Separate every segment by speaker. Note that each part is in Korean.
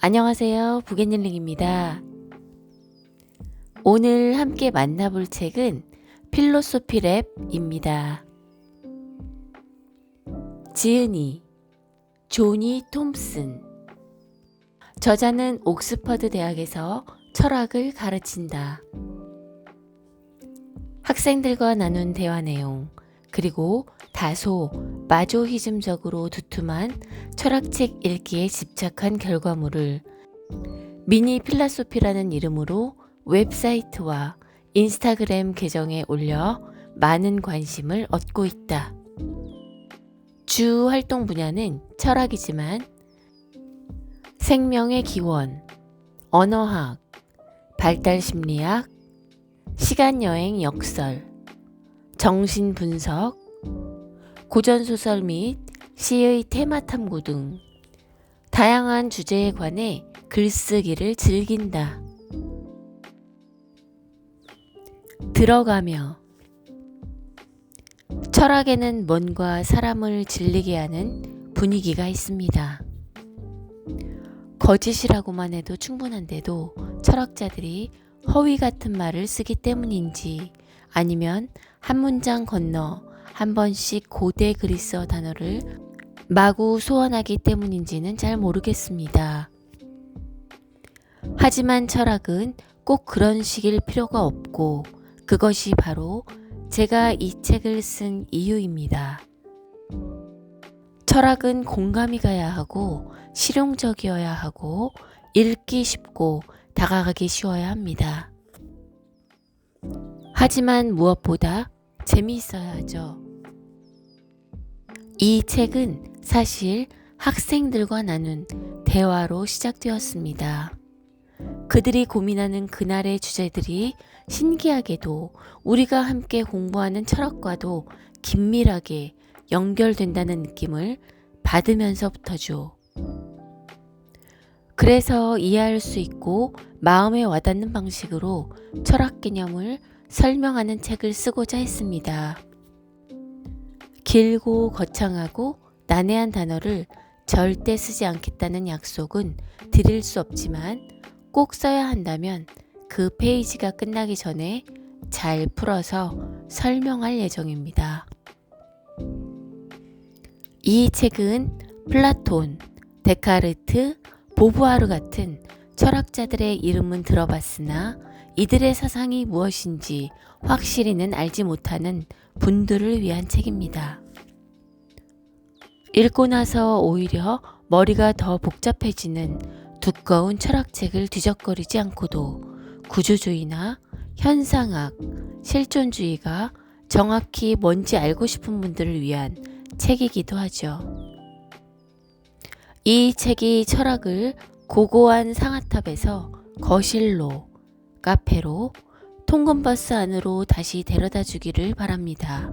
Speaker 1: 안녕하세요. 부겐일링입니다. 오늘 함께 만나볼 책은 필로소피 랩입니다. 지은이, 조니 톰슨. 저자는 옥스퍼드 대학에서 철학을 가르친다. 학생들과 나눈 대화 내용, 그리고 다소 마조히즘적으로 두툼한 철학책 읽기에 집착한 결과물을 미니 필라소피라는 이름으로 웹사이트와 인스타그램 계정에 올려 많은 관심을 얻고 있다. 주 활동 분야는 철학이지만 생명의 기원, 언어학, 발달심리학, 시간여행 역설, 정신분석, 고전소설 및 시의 테마 탐구 등 다양한 주제에 관해 글쓰기를 즐긴다. 들어가며 철학에는 뭔가 사람을 질리게 하는 분위기가 있습니다. 거짓이라고만 해도 충분한데도 철학자들이 허위 같은 말을 쓰기 때문인지 아니면 한 문장 건너 한 번씩 고대 그리스어 단어를 마구 소환하기 때문인지는 잘 모르겠습니다. 하지만 철학은 꼭 그런 식일 필요가 없고 그것이 바로 제가 이 책을 쓴 이유입니다. 철학은 공감이 가야 하고 실용적이어야 하고 읽기 쉽고 다가가기 쉬워야 합니다. 하지만 무엇보다 재미있어야 하죠. 이 책은 사실 학생들과 나눈 대화로 시작되었습니다. 그들이 고민하는 그날의 주제들이 신기하게도 우리가 함께 공부하는 철학과도 긴밀하게 연결된다는 느낌을 받으면서부터죠. 그래서 이해할 수 있고 마음에 와닿는 방식으로 철학 개념을 설명하는 책을 쓰고자 했습니다. 길고 거창하고 난해한 단어를 절대 쓰지 않겠다는 약속은 드릴 수 없지만 꼭 써야 한다면 그 페이지가 끝나기 전에 잘 풀어서 설명할 예정입니다. 이 책은 플라톤, 데카르트, 보부아르 같은 철학자들의 이름은 들어봤으나 이들의 사상이 무엇인지 확실히는 알지 못하는 분들을 위한 책입니다. 읽고 나서 오히려 머리가 더 복잡해지는 두꺼운 철학책을 뒤적거리지 않고도 구조주의나 현상학, 실존주의가 정확히 뭔지 알고 싶은 분들을 위한 책이기도 하죠. 이 책이 철학을 고고한 상아탑에서 거실로, 카페로, 통근버스 안으로 다시 데려다 주기를 바랍니다.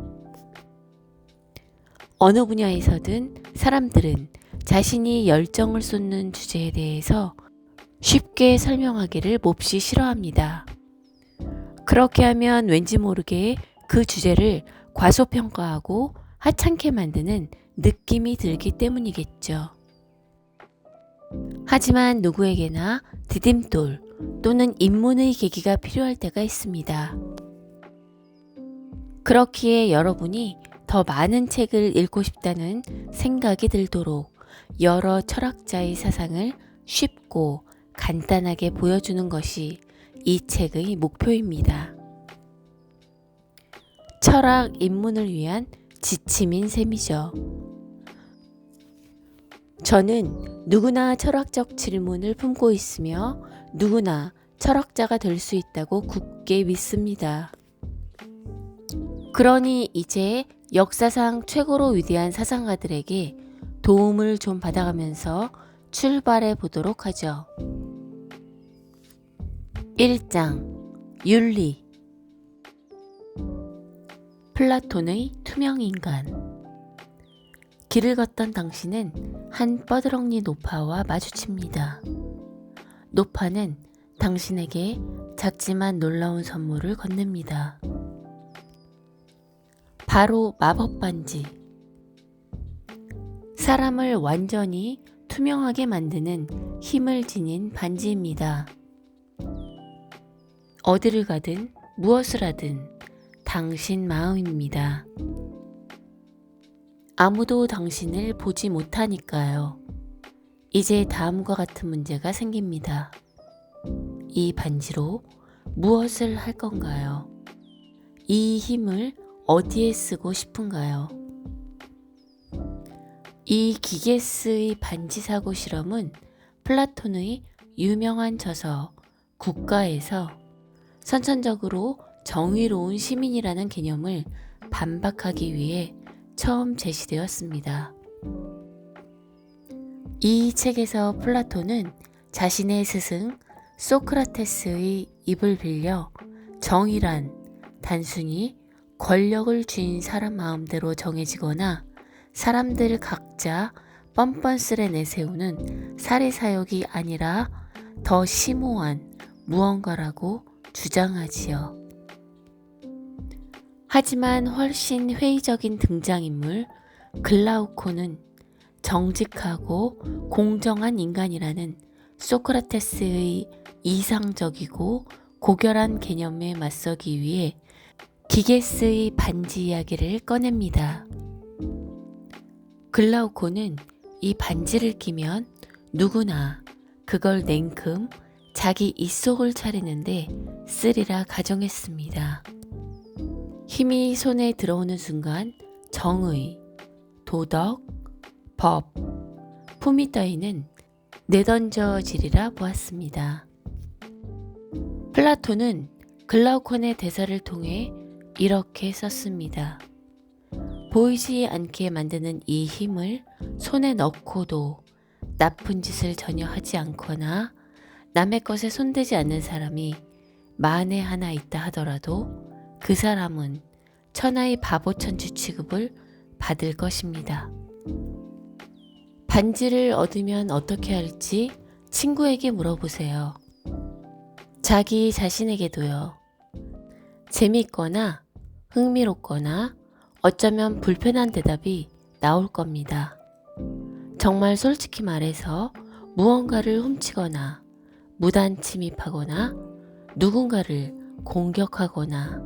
Speaker 1: 어느 분야에서든 사람들은 자신이 열정을 쏟는 주제에 대해서 쉽게 설명하기를 몹시 싫어합니다. 그렇게 하면 왠지 모르게 그 주제를 과소평가하고 하찮게 만드는 느낌이 들기 때문이겠죠. 하지만 누구에게나 디딤돌 또는 입문의 계기가 필요할 때가 있습니다. 그렇기에 여러분이 더 많은 책을 읽고 싶다는 생각이 들도록 여러 철학자의 사상을 쉽고 간단하게 보여주는 것이 이 책의 목표입니다. 철학 입문을 위한 지침인 셈이죠. 저는 누구나 철학적 질문을 품고 있으며 누구나 철학자가 될 수 있다고 굳게 믿습니다. 그러니 이제 역사상 최고로 위대한 사상가들에게 도움을 좀 받아가면서 출발해 보도록 하죠. 1장 윤리. 플라톤의 투명인간. 길을 걷던 당신은 한 뻐드렁니 노파와 마주칩니다. 노파는 당신에게 작지만 놀라운 선물을 건넵니다. 바로 마법 반지. 사람을 완전히 투명하게 만드는 힘을 지닌 반지입니다. 어디를 가든 무엇을 하든 당신 마음입니다. 아무도 당신을 보지 못하니까요. 이제 다음과 같은 문제가 생깁니다. 이 반지로 무엇을 할 건가요? 이 힘을 어디에 쓰고 싶은가요? 이 기게스의 반지 사고 실험은 플라톤의 유명한 저서 국가에서 선천적으로 정의로운 시민이라는 개념을 반박하기 위해 처음 제시되었습니다. 이 책에서 플라톤은 자신의 스승 소크라테스의 입을 빌려 정의란 단순히 권력을 쥔 사람 마음대로 정해지거나 사람들 각자 뻔뻔스레 내세우는 사리사욕이 아니라 더 심오한 무언가라고 주장하지요. 하지만 훨씬 회의적인 등장인물 글라우코는 정직하고 공정한 인간이라는 소크라테스의 이상적이고 고결한 개념에 맞서기 위해 기게스의 반지 이야기를 꺼냅니다. 글라우코는 이 반지를 끼면 누구나 그걸 냉큼 자기 입속을 차리는데 쓰리라 가정했습니다. 힘이 손에 들어오는 순간 정의, 도덕, 법, 품위 따위는 내던져지리라 보았습니다. 플라톤은 글라우콘의 대사를 통해 이렇게 썼습니다. 보이지 않게 만드는 이 힘을 손에 넣고도 나쁜 짓을 전혀 하지 않거나 남의 것에 손대지 않는 사람이 만에 하나 있다 하더라도 그 사람은 천하의 바보천주 취급을 받을 것입니다. 반지를 얻으면 어떻게 할지 친구에게 물어보세요. 자기 자신에게도요. 재미있거나 흥미롭거나 어쩌면 불편한 대답이 나올 겁니다. 정말 솔직히 말해서 무언가를 훔치거나 무단 침입하거나 누군가를 공격하거나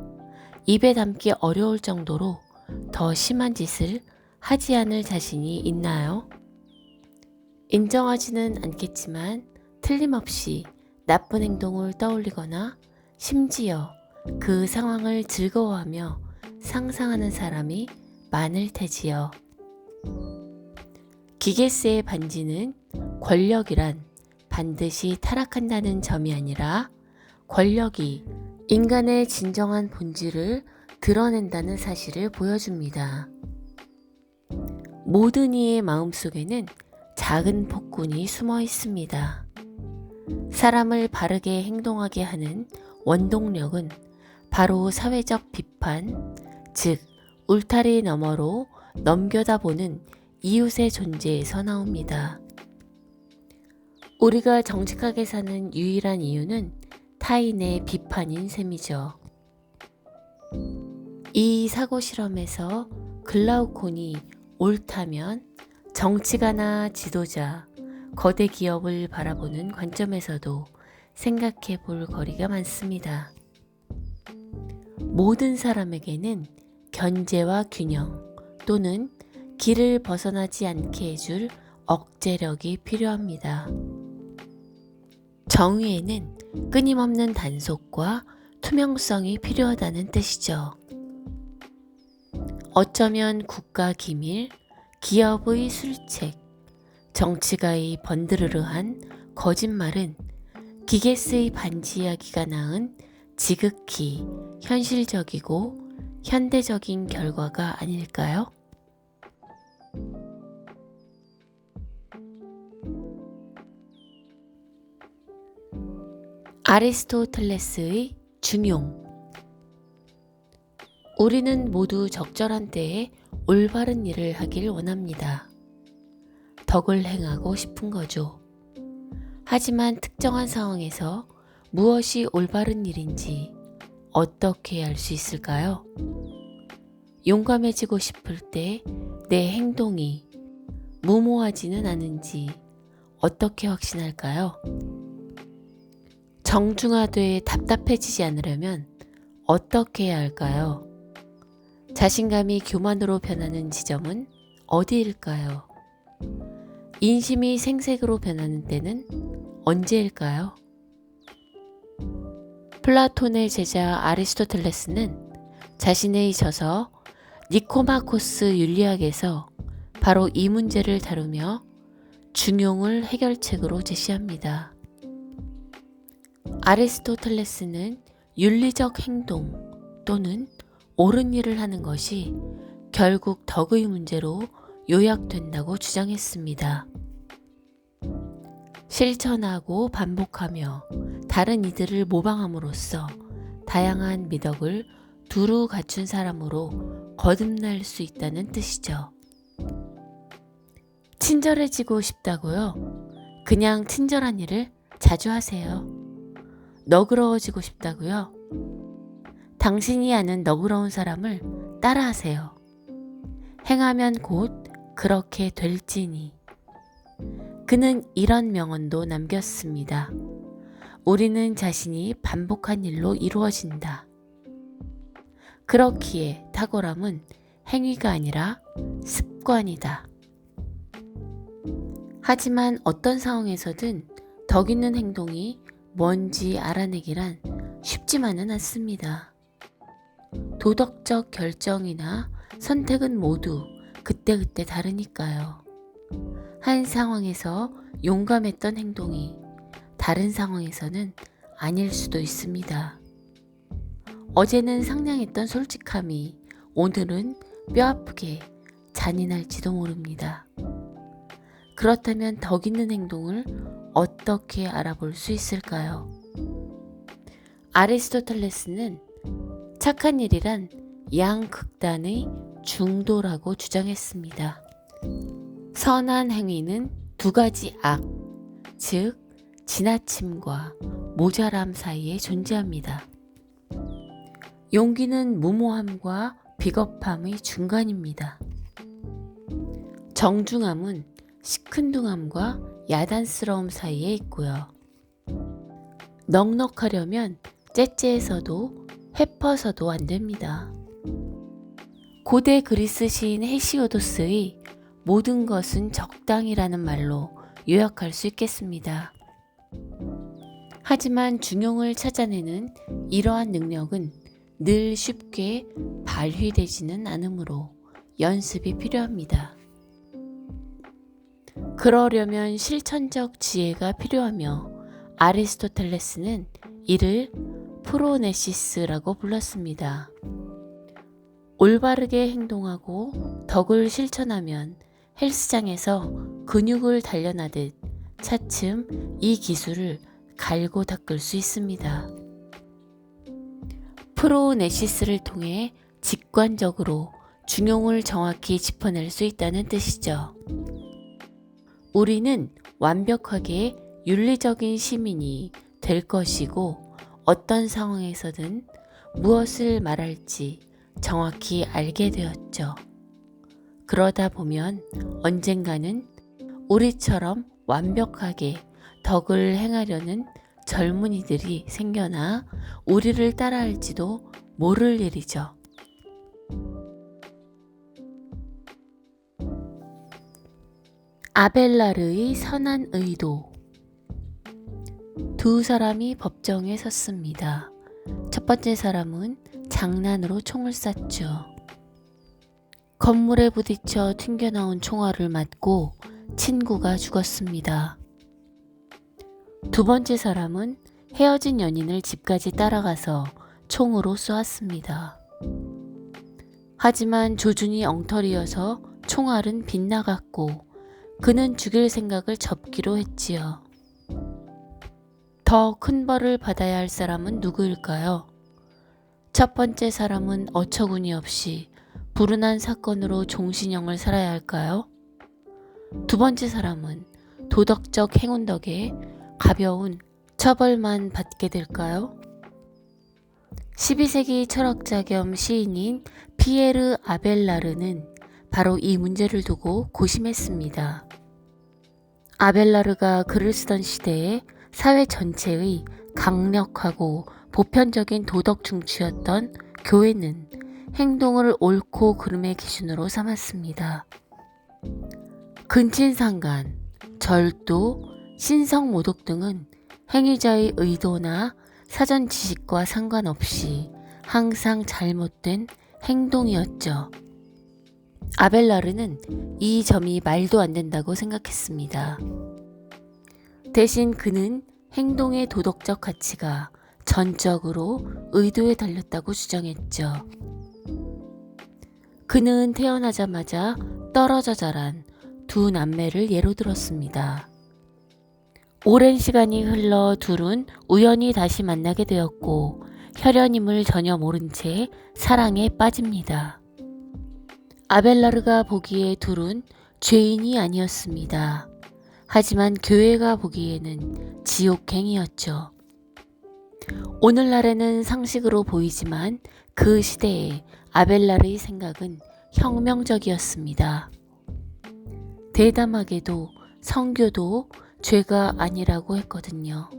Speaker 1: 입에 담기 어려울 정도로 더 심한 짓을 하지 않을 자신이 있나요? 인정하지는 않겠지만 틀림없이 나쁜 행동을 떠올리거나 심지어 그 상황을 즐거워하며 상상하는 사람이 많을 테지요. 기게스의 반지는 권력이란 반드시 타락한다는 점이 아니라 권력이 인간의 진정한 본질을 드러낸다는 사실을 보여줍니다. 모든 이의 마음속에는 작은 폭군이 숨어 있습니다. 사람을 바르게 행동하게 하는 원동력은 바로 사회적 비판, 즉 울타리 너머로 넘겨다보는 이웃의 존재에서 나옵니다. 우리가 정직하게 사는 유일한 이유는 타인의 비판인 셈이죠. 이 사고 실험에서 글라우콘이 옳다면 정치가나 지도자, 거대 기업을 바라보는 관점에서도 생각해 볼 거리가 많습니다. 모든 사람에게는 견제와 균형 또는 길을 벗어나지 않게 해줄 억제력이 필요합니다. 정의에는 끊임없는 단속과 투명성이 필요하다는 뜻이죠. 어쩌면 국가 기밀, 기업의 술책, 정치가의 번드르르한 거짓말은 기게스의 반지 이야기가 낳은 지극히 현실적이고 현대적인 결과가 아닐까요? 아리스토텔레스의 중용. 우리는 모두 적절한 때에 올바른 일을 하길 원합니다. 덕을 행하고 싶은 거죠. 하지만 특정한 상황에서 무엇이 올바른 일인지 어떻게 알 수 있을까요? 용감해지고 싶을 때 내 행동이 무모하지는 않은지 어떻게 확신할까요? 정중하되 답답해지지 않으려면 어떻게 해야 할까요? 자신감이 교만으로 변하는 지점은 어디일까요? 인심이 생색으로 변하는 때는 언제일까요? 플라톤의 제자 아리스토텔레스는 자신의 저서 니코마코스 윤리학에서 바로 이 문제를 다루며 중용을 해결책으로 제시합니다. 아리스토텔레스는 윤리적 행동 또는 옳은 일을 하는 것이 결국 덕의 문제로 요약된다고 주장했습니다. 실천하고 반복하며 다른 이들을 모방함으로써 다양한 미덕을 두루 갖춘 사람으로 거듭날 수 있다는 뜻이죠. 친절해지고 싶다고요? 그냥 친절한 일을 자주 하세요. 너그러워지고 싶다고요? 당신이 아는 너그러운 사람을 따라하세요. 행하면 곧 그렇게 될지니. 그는 이런 명언도 남겼습니다. 우리는 자신이 반복한 일로 이루어진다. 그렇기에 탁월함은 행위가 아니라 습관이다. 하지만 어떤 상황에서든 덕 있는 행동이 뭔지 알아내기란 쉽지만은 않습니다. 도덕적 결정이나 선택은 모두 그때그때 다르니까요. 한 상황에서 용감했던 행동이 다른 상황에서는 아닐 수도 있습니다. 어제는 상냥했던 솔직함이 오늘은 뼈아프게 잔인할지도 모릅니다. 그렇다면 덕 있는 행동을 어떻게 알아볼 수 있을까요? 아리스토텔레스는 착한 일이란 양극단의 중도라고 주장했습니다. 선한 행위는 두 가지 악, 즉 지나침과 모자람 사이에 존재합니다. 용기는 무모함과 비겁함의 중간입니다. 정중함은 시큰둥함과 야단스러움 사이에 있고요. 넉넉하려면 째째해서도 해퍼서도 안 됩니다. 고대 그리스 시인 헤시오도스의 모든 것은 적당이라는 말로 요약할 수 있겠습니다. 하지만 중용을 찾아내는 이러한 능력은 늘 쉽게 발휘되지는 않으므로 연습이 필요합니다. 그러려면 실천적 지혜가 필요하며 아리스토텔레스는 이를 프로네시스라고 불렀습니다. 올바르게 행동하고 덕을 실천하면 헬스장에서 근육을 단련하듯 차츰 이 기술을 갈고 닦을 수 있습니다. 프로네시스를 통해 직관적으로 중용을 정확히 짚어낼 수 있다는 뜻이죠. 우리는 완벽하게 윤리적인 시민이 될 것이고 어떤 상황에서든 무엇을 말할지 정확히 알게 되었죠. 그러다 보면 언젠가는 우리처럼 완벽하게 덕을 행하려는 젊은이들이 생겨나 우리를 따라할지도 모를 일이죠. 아벨라르의 선한 의도. 두 사람이 법정에 섰습니다. 첫 번째 사람은 장난으로 총을 쐈죠. 건물에 부딪혀 튕겨나온 총알을 맞고 친구가 죽었습니다. 두 번째 사람은 헤어진 연인을 집까지 따라가서 총으로 쏘았습니다. 하지만 조준이 엉터리여서 총알은 빗나갔고 그는 죽일 생각을 접기로 했지요. 더 큰 벌을 받아야 할 사람은 누구일까요? 첫 번째 사람은 어처구니 없이 불운한 사건으로 종신형을 살아야 할까요? 두 번째 사람은 도덕적 행운 덕에 가벼운 처벌만 받게 될까요? 12세기 철학자 겸 시인인 피에르 아벨라르는 바로 이 문제를 두고 고심했습니다. 아벨라르가 글을 쓰던 시대에 사회 전체의 강력하고 보편적인 도덕 중추였던 교회는 행동을 옳고 그름의 기준으로 삼았습니다. 근친상간, 절도, 신성모독 등은 행위자의 의도나 사전 지식과 상관없이 항상 잘못된 행동이었죠. 아벨라르는 이 점이 말도 안 된다고 생각했습니다. 대신 그는 행동의 도덕적 가치가 전적으로 의도에 달렸다고 주장했죠. 그는 태어나자마자 떨어져 자란 두 남매를 예로 들었습니다. 오랜 시간이 흘러 둘은 우연히 다시 만나게 되었고 혈연임을 전혀 모른 채 사랑에 빠집니다. 아벨라르가 보기에 둘은 죄인이 아니었습니다. 하지만 교회가 보기에는 지옥행이었죠. 오늘날에는 상식으로 보이지만 그 시대에 아벨라르의 생각은 혁명적이었습니다. 대담하게도 성교도 죄가 아니라고 했거든요.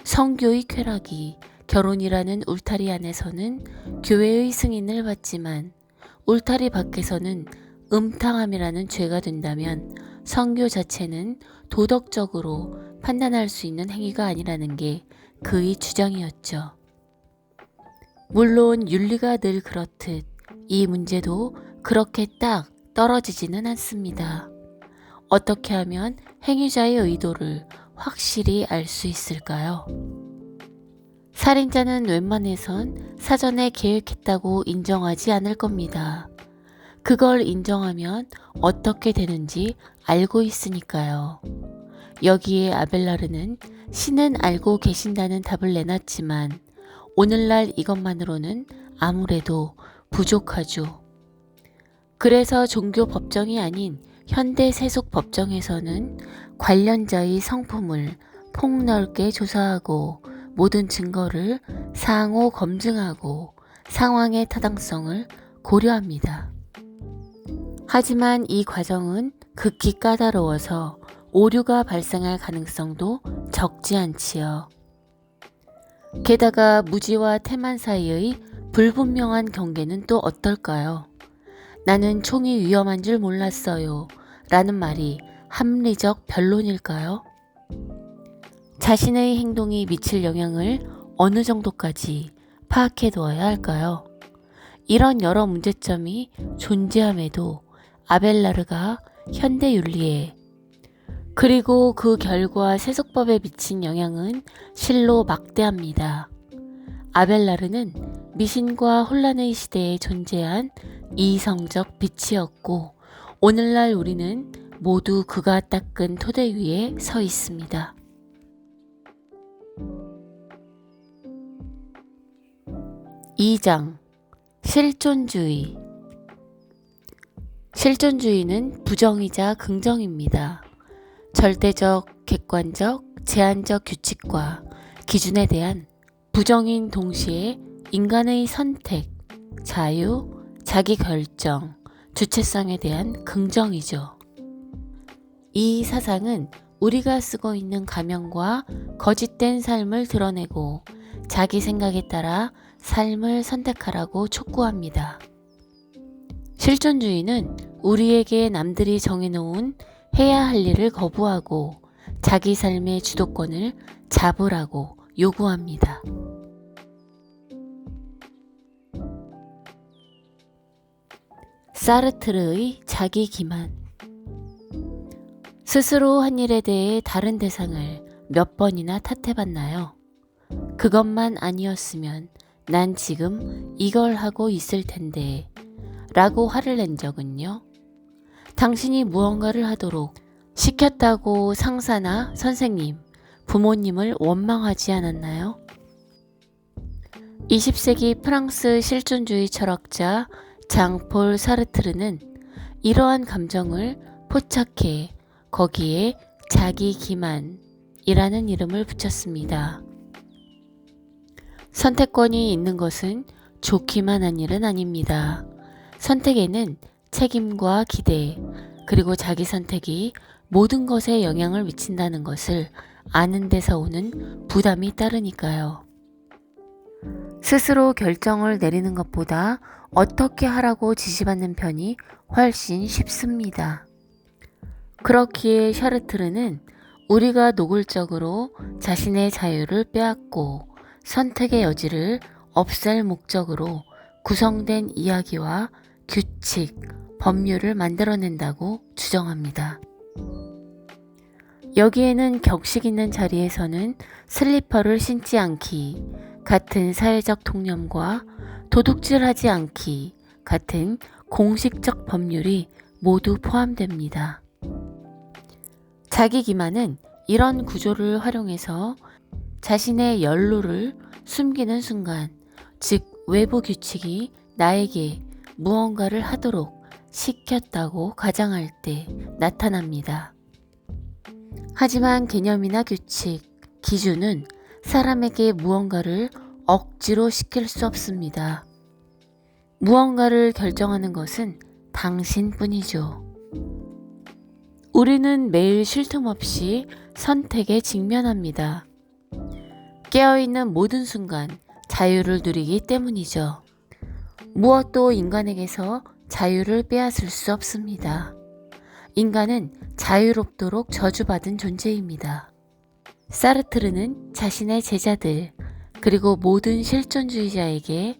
Speaker 1: 성교의 쾌락이 결혼이라는 울타리 안에서는 교회의 승인을 받지만 울타리 밖에서는 음탕함이라는 죄가 된다면 성교 자체는 도덕적으로 판단할 수 있는 행위가 아니라는 게 그의 주장이었죠. 물론 윤리가 늘 그렇듯 이 문제도 그렇게 딱 떨어지지는 않습니다. 어떻게 하면 행위자의 의도를 확실히 알 수 있을까요? 살인자는 웬만해선 사전에 계획했다고 인정하지 않을 겁니다. 그걸 인정하면 어떻게 되는지 알고 있으니까요. 여기에 아벨라르는 신은 알고 계신다는 답을 내놨지만 오늘날 이것만으로는 아무래도 부족하죠. 그래서 종교 법정이 아닌 현대 세속 법정에서는 관련자의 성품을 폭넓게 조사하고 모든 증거를 상호 검증하고 상황의 타당성을 고려합니다. 하지만 이 과정은 극히 까다로워서 오류가 발생할 가능성도 적지 않지요. 게다가 무지와 태만 사이의 불분명한 경계는 또 어떨까요? 나는 총이 위험한 줄 몰랐어요. 라는 말이 합리적 변론일까요? 자신의 행동이 미칠 영향을 어느 정도까지 파악해 두어야 할까요? 이런 여러 문제점이 존재함에도 아벨라르가 현대 윤리에 그리고 그 결과 세속법에 미친 영향은 실로 막대합니다. 아벨라르는 미신과 혼란의 시대에 존재한 이성적 빛이었고 오늘날 우리는 모두 그가 닦은 토대 위에 서 있습니다. 2장 실존주의. 실존주의는 부정이자 긍정입니다. 절대적, 객관적, 제한적 규칙과 기준에 대한 부정인 동시에 인간의 선택, 자유, 자기 결정, 주체성에 대한 긍정이죠. 이 사상은 우리가 쓰고 있는 가면과 거짓된 삶을 드러내고 자기 생각에 따라 삶을 선택하라고 촉구합니다. 실존주의는 우리에게 남들이 정해놓은 해야 할 일을 거부하고 자기 삶의 주도권을 잡으라고 요구합니다. 사르트르의 자기 기만. 스스로 한 일에 대해 다른 대상을 몇 번이나 탓해봤나요? 그것만 아니었으면 난 지금 이걸 하고 있을 텐데 라고 화를 낸 적은요? 당신이 무언가를 하도록 시켰다고 상사나 선생님, 부모님을 원망하지 않았나요? 20세기 프랑스 실존주의 철학자 장폴 사르트르는 이러한 감정을 포착해 거기에 자기 기만이라는 이름을 붙였습니다. 선택권이 있는 것은 좋기만 한 일은 아닙니다. 선택에는 책임과 기대, 그리고 자기 선택이 모든 것에 영향을 미친다는 것을 아는 데서 오는 부담이 따르니까요. 스스로 결정을 내리는 것보다 어떻게 하라고 지시받는 편이 훨씬 쉽습니다. 그렇기에 샤르트르는 우리가 노골적으로 자신의 자유를 빼앗고 선택의 여지를 없앨 목적으로 구성된 이야기와 규칙, 법률을 만들어낸다고 주장합니다. 여기에는 격식 있는 자리에서는 슬리퍼를 신지 않기 같은 사회적 통념과 도둑질하지 않기 같은 공식적 법률이 모두 포함됩니다. 자기 기만은 이런 구조를 활용해서 자신의 연로를 숨기는 순간, 즉 외부 규칙이 나에게 무언가를 하도록 시켰다고 가정할 때 나타납니다. 하지만 개념이나 규칙, 기준은 사람에게 무언가를 억지로 시킬 수 없습니다. 무언가를 결정하는 것은 당신뿐이죠. 우리는 매일 쉴 틈 없이 선택에 직면합니다. 깨어있는 모든 순간 자유를 누리기 때문이죠. 무엇도 인간에게서 자유를 빼앗을 수 없습니다. 인간은 자유롭도록 저주받은 존재입니다. 사르트르는 자신의 제자들 그리고 모든 실존주의자에게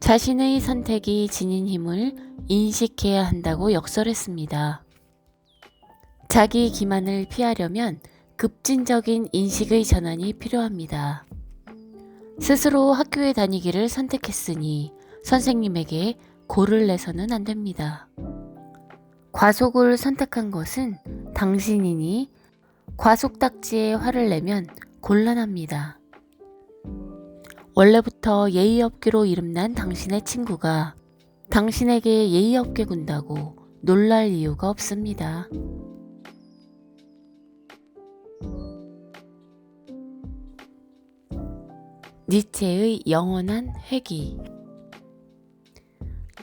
Speaker 1: 자신의 선택이 지닌 힘을 인식해야 한다고 역설했습니다. 자기 기만을 피하려면 급진적인 인식의 전환이 필요합니다. 스스로 학교에 다니기를 선택했으니 선생님에게 고를 내서는 안 됩니다. 과속을 선택한 것은 당신이니 과속딱지에 화를 내면 곤란합니다. 원래부터 예의 없기로 이름난 당신의 친구가 당신에게 예의 없게 군다고 놀랄 이유가 없습니다. 니체의 영원한 회귀.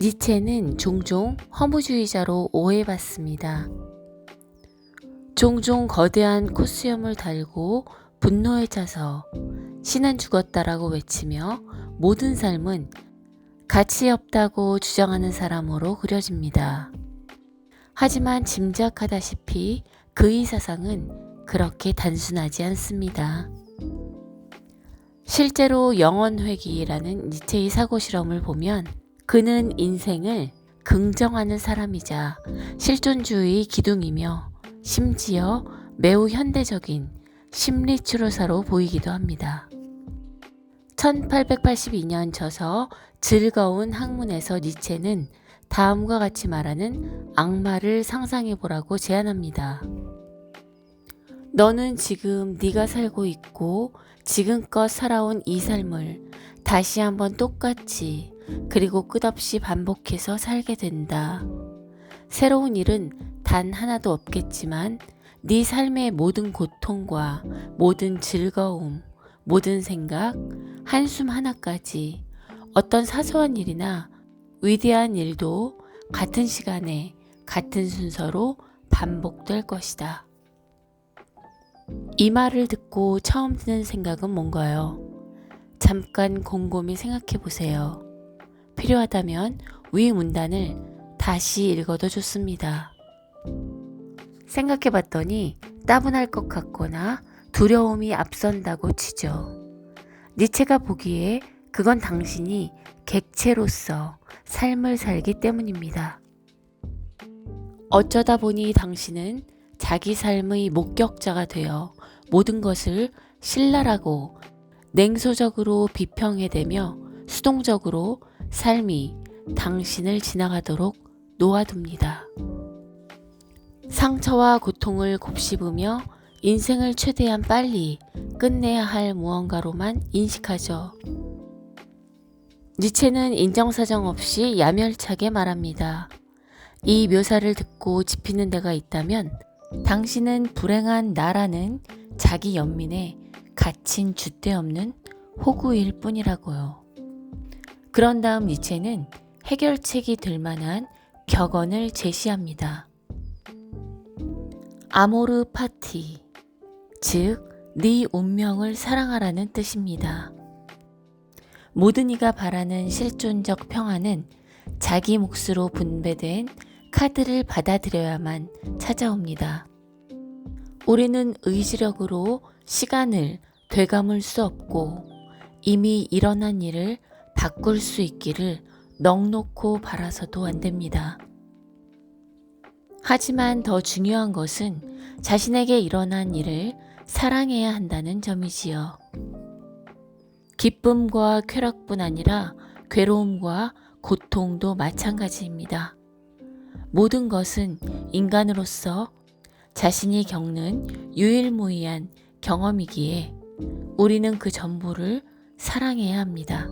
Speaker 1: 니체는 종종 허무주의자로 오해받습니다. 종종 거대한 코스염을 달고 분노에 차서 신은 죽었다라고 외치며 모든 삶은 가치 없다고 주장하는 사람으로 그려집니다. 하지만 짐작하다시피 그의 사상은 그렇게 단순하지 않습니다. 실제로 영원회귀라는 니체의 사고실험을 보면 그는 인생을 긍정하는 사람이자 실존주의 기둥이며 심지어 매우 현대적인 심리치료사로 보이기도 합니다. 1882년 저서 즐거운 학문에서 니체는 다음과 같이 말하는 악마를 상상해보라고 제안합니다. 너는 지금 네가 살고 있고 지금껏 살아온 이 삶을 다시 한번 똑같이 그리고 끝없이 반복해서 살게 된다. 새로운 일은 단 하나도 없겠지만 네 삶의 모든 고통과 모든 즐거움, 모든 생각, 한숨 하나까지 어떤 사소한 일이나 위대한 일도 같은 시간에 같은 순서로 반복될 것이다. 이 말을 듣고 처음 드는 생각은 뭔가요? 잠깐 곰곰이 생각해 보세요. 필요하다면 위 문단을 다시 읽어도 좋습니다. 생각해 봤더니 따분할 것 같거나 두려움이 앞선다고 치죠. 니체가 보기에 그건 당신이 객체로서 삶을 살기 때문입니다. 어쩌다 보니 당신은 자기 삶의 목격자가 되어 모든 것을 신랄하고 냉소적으로 비평해대며 수동적으로 삶이 당신을 지나가도록 놓아둡니다. 상처와 고통을 곱씹으며 인생을 최대한 빨리 끝내야 할 무언가로만 인식하죠. 니체는 인정사정 없이 야멸차게 말합니다. 이 묘사를 듣고 짚이는 데가 있다면 당신은 불행한 나라는 자기 연민에 갇힌 줏대 없는 호구일 뿐이라고요. 그런 다음 니체는 해결책이 될 만한 격언을 제시합니다. 아모르 파티, 즉 네 운명을 사랑하라는 뜻입니다. 모든 이가 바라는 실존적 평화는 자기 몫으로 분배된 카드를 받아들여야만 찾아옵니다. 우리는 의지력으로 시간을 되감을 수 없고 이미 일어난 일을 바꿀 수 있기를 넋놓고 바라서도 안 됩니다. 하지만 더 중요한 것은 자신에게 일어난 일을 사랑해야 한다는 점이지요. 기쁨과 쾌락뿐 아니라 괴로움과 고통도 마찬가지입니다. 모든 것은 인간으로서 자신이 겪는 유일무이한 경험이기에 우리는 그 전부를 사랑해야 합니다.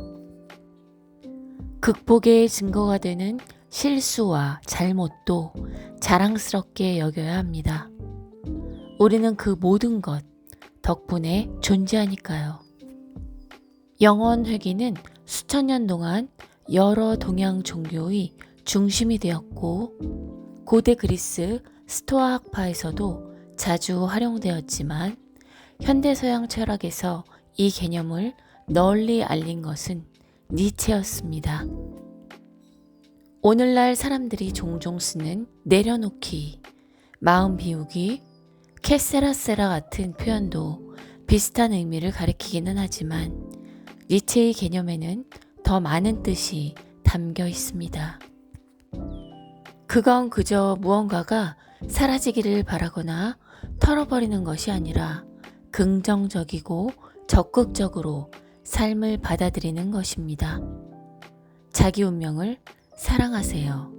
Speaker 1: 극복의 증거가 되는 실수와 잘못도 자랑스럽게 여겨야 합니다. 우리는 그 모든 것 덕분에 존재하니까요. 영원 회귀는 수천 년 동안 여러 동양 종교의 중심이 되었고 고대 그리스 스토아 학파에서도 자주 활용되었지만 현대 서양 철학에서 이 개념을 널리 알린 것은 니체였습니다. 오늘날 사람들이 종종 쓰는 내려놓기, 마음 비우기, 캐세라세라 같은 표현도 비슷한 의미를 가리키기는 하지만 니체의 개념에는 더 많은 뜻이 담겨 있습니다. 그건 그저 무언가가 사라지기를 바라거나 털어버리는 것이 아니라 긍정적이고 적극적으로 삶을 받아들이는 것입니다. 자기 운명을 사랑하세요.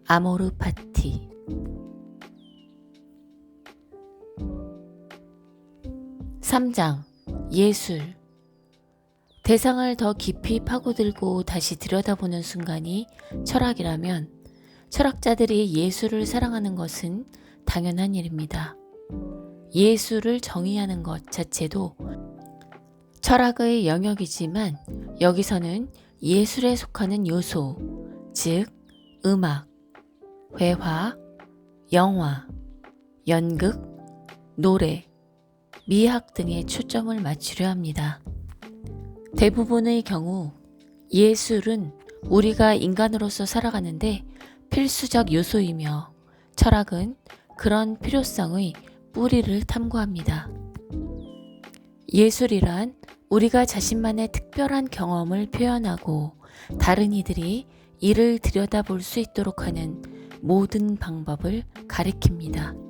Speaker 1: 아모르 파티. 3장 예술. 대상을 더 깊이 파고들고 다시 들여다보는 순간이 철학이라면 철학자들이 예술을 사랑하는 것은 당연한 일입니다. 예술을 정의하는 것 자체도 철학의 영역이지만 여기서는 예술에 속하는 요소, 즉 음악, 회화, 영화, 연극, 노래, 미학 등에 초점을 맞추려 합니다. 대부분의 경우 예술은 우리가 인간으로서 살아가는데 필수적 요소이며 철학은 그런 필요성의 뿌리를 탐구합니다. 예술이란 우리가 자신만의 특별한 경험을 표현하고 다른 이들이 이를 들여다볼 수 있도록 하는 모든 방법을 가리킵니다.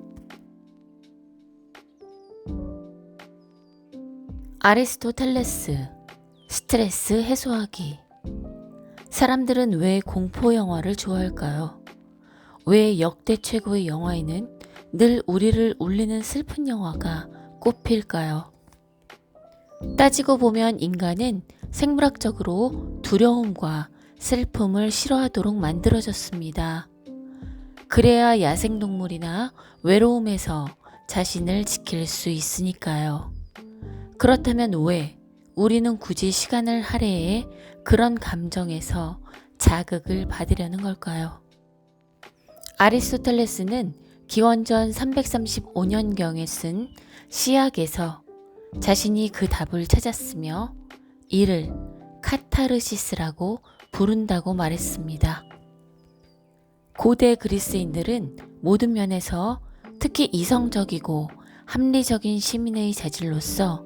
Speaker 1: 아리스토텔레스, 스트레스 해소하기. 사람들은 왜 공포 영화를 좋아할까요? 왜 역대 최고의 영화에는 늘 우리를 울리는 슬픈 영화가 꼽힐까요? 따지고 보면 인간은 생물학적으로 두려움과 슬픔을 싫어하도록 만들어졌습니다. 그래야 야생동물이나 외로움에서 자신을 지킬 수 있으니까요. 그렇다면 왜 우리는 굳이 시간을 할애해 그런 감정에서 자극을 받으려는 걸까요? 아리스토텔레스는 기원전 335년경에 쓴 시약에서 자신이 그 답을 찾았으며 이를 카타르시스라고 부른다고 말했습니다. 고대 그리스인들은 모든 면에서 특히 이성적이고 합리적인 시민의 재질로서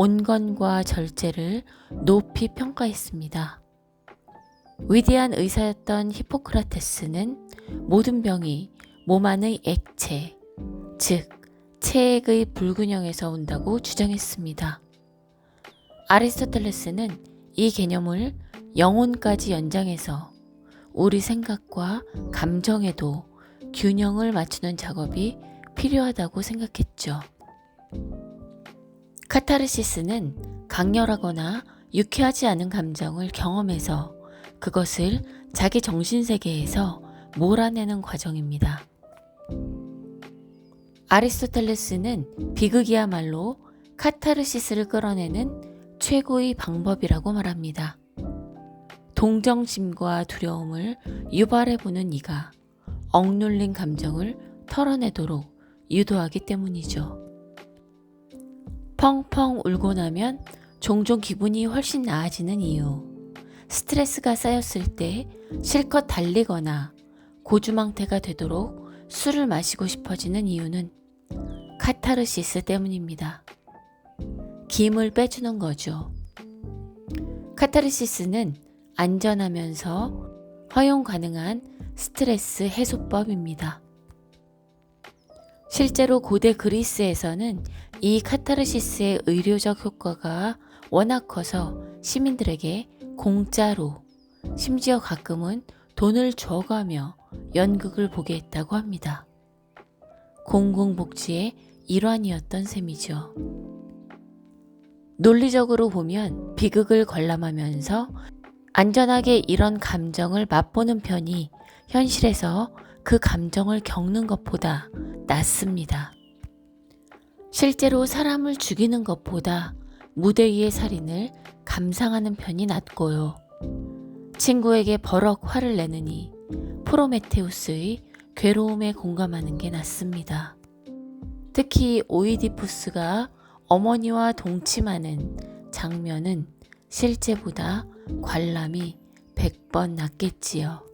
Speaker 1: 온건과 절제를 높이 평가했습니다. 위대한 의사였던 히포크라테스는 모든 병이 몸 안의 액체, 즉 체액의 불균형에서 온다고 주장했습니다. 아리스토텔레스는 이 개념을 영혼까지 연장해서 우리 생각과 감정에도 균형을 맞추는 작업이 필요하다고 생각했죠. 카타르시스는 강렬하거나 유쾌하지 않은 감정을 경험해서 그것을 자기 정신세계에서 몰아내는 과정입니다. 아리스토텔레스는 비극이야말로 카타르시스를 끌어내는 최고의 방법이라고 말합니다. 동정심과 두려움을 유발해보는 이가 억눌린 감정을 털어내도록 유도하기 때문이죠. 펑펑 울고 나면 종종 기분이 훨씬 나아지는 이유. 스트레스가 쌓였을 때 실컷 달리거나 고주망태가 되도록 술을 마시고 싶어지는 이유는 카타르시스 때문입니다. 김을 빼주는 거죠. 카타르시스는 안전하면서 허용 가능한 스트레스 해소법입니다. 실제로 고대 그리스에서는 이 카타르시스의 의료적 효과가 워낙 커서 시민들에게 공짜로, 심지어 가끔은 돈을 줘가며 연극을 보게 했다고 합니다. 공공복지의 일환이었던 셈이죠. 논리적으로 보면 비극을 관람하면서 안전하게 이런 감정을 맛보는 편이 현실에서 그 감정을 겪는 것보다 낫습니다. 실제로 사람을 죽이는 것보다 무대 위의 살인을 감상하는 편이 낫고요. 친구에게 버럭 화를 내느니 프로메테우스의 괴로움에 공감하는 게 낫습니다. 특히 오이디푸스가 어머니와 동침하는 장면은 실제보다 관람이 100번 낫겠지요.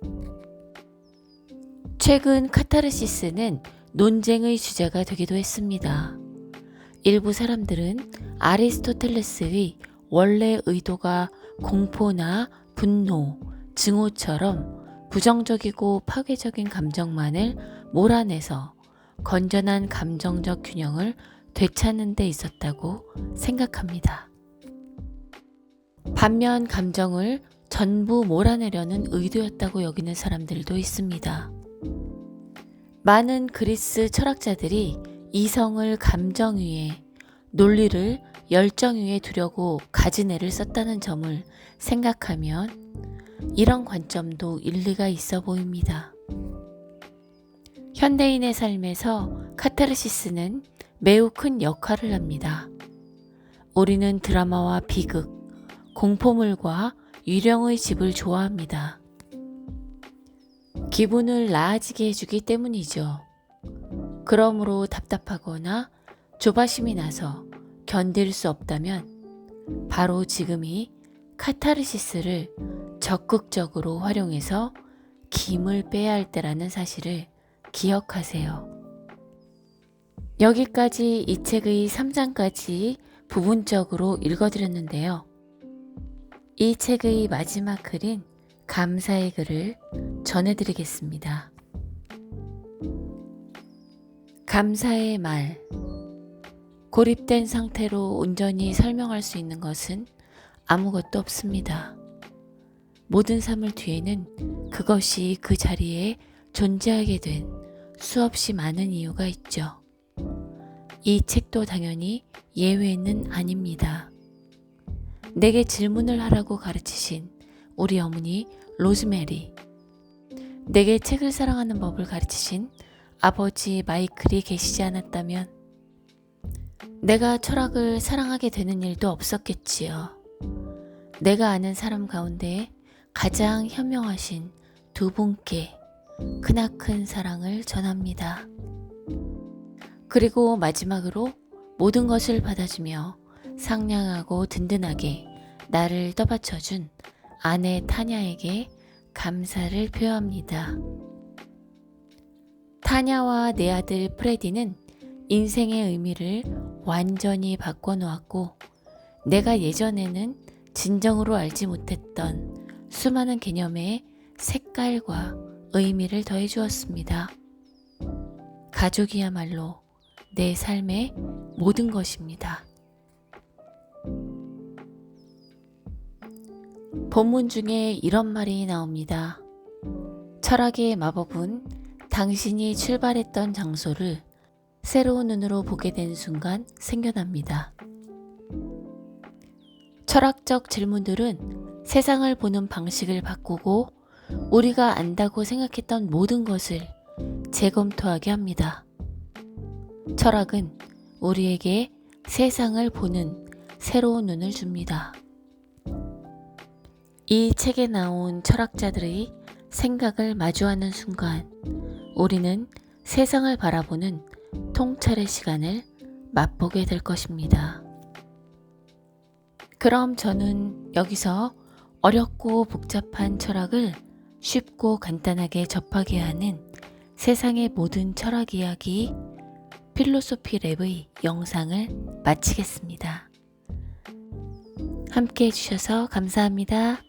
Speaker 1: 최근 카타르시스는 논쟁의 주제가 되기도 했습니다. 일부 사람들은 아리스토텔레스의 원래 의도가 공포나 분노, 증오처럼 부정적이고 파괴적인 감정만을 몰아내서 건전한 감정적 균형을 되찾는 데 있었다고 생각합니다. 반면 감정을 전부 몰아내려는 의도였다고 여기는 사람들도 있습니다. 많은 그리스 철학자들이 이성을 감정 위에, 논리를 열정 위에 두려고 가진 애를 썼다는 점을 생각하면 이런 관점도 일리가 있어 보입니다. 현대인의 삶에서 카타르시스는 매우 큰 역할을 합니다. 우리는 드라마와 비극, 공포물과 유령의 집을 좋아합니다. 기분을 나아지게 해주기 때문이죠. 그러므로 답답하거나 조바심이 나서 견딜 수 없다면 바로 지금이 카타르시스를 적극적으로 활용해서 김을 빼야 할 때라는 사실을 기억하세요. 여기까지 이 책의 3장까지 부분적으로 읽어드렸는데요. 이 책의 마지막 글인 감사의 글을 전해드리겠습니다. 감사의 말. 고립된 상태로 온전히 설명할 수 있는 것은 아무것도 없습니다. 모든 사물 뒤에는 그것이 그 자리에 존재하게 된 수없이 많은 이유가 있죠. 이 책도 당연히 예외는 아닙니다. 내게 질문을 하라고 가르치신 우리 어머니 로즈메리, 내게 책을 사랑하는 법을 가르치신 아버지 마이클이 계시지 않았다면 내가 철학을 사랑하게 되는 일도 없었겠지요. 내가 아는 사람 가운데 가장 현명하신 두 분께 크나큰 사랑을 전합니다. 그리고 마지막으로 모든 것을 받아주며 상냥하고 든든하게 나를 떠받쳐준 아내 타냐에게 감사를 표합니다. 타냐와 내 아들 프레디는 인생의 의미를 완전히 바꿔놓았고 내가 예전에는 진정으로 알지 못했던 수많은 개념의 색깔과 의미를 더해주었습니다. 가족이야말로 내 삶의 모든 것입니다. 본문 중에 이런 말이 나옵니다. 철학의 마법은 당신이 출발했던 장소를 새로운 눈으로 보게 된 순간 생겨납니다. 철학적 질문들은 세상을 보는 방식을 바꾸고 우리가 안다고 생각했던 모든 것을 재검토하게 합니다. 철학은 우리에게 세상을 보는 새로운 눈을 줍니다. 이 책에 나온 철학자들의 생각을 마주하는 순간 우리는 세상을 바라보는 통찰의 시간을 맛보게 될 것입니다. 그럼 저는 여기서 어렵고 복잡한 철학을 쉽고 간단하게 접하게 하는 세상의 모든 철학 이야기 필로소피 랩의 영상을 마치겠습니다. 함께 해주셔서 감사합니다.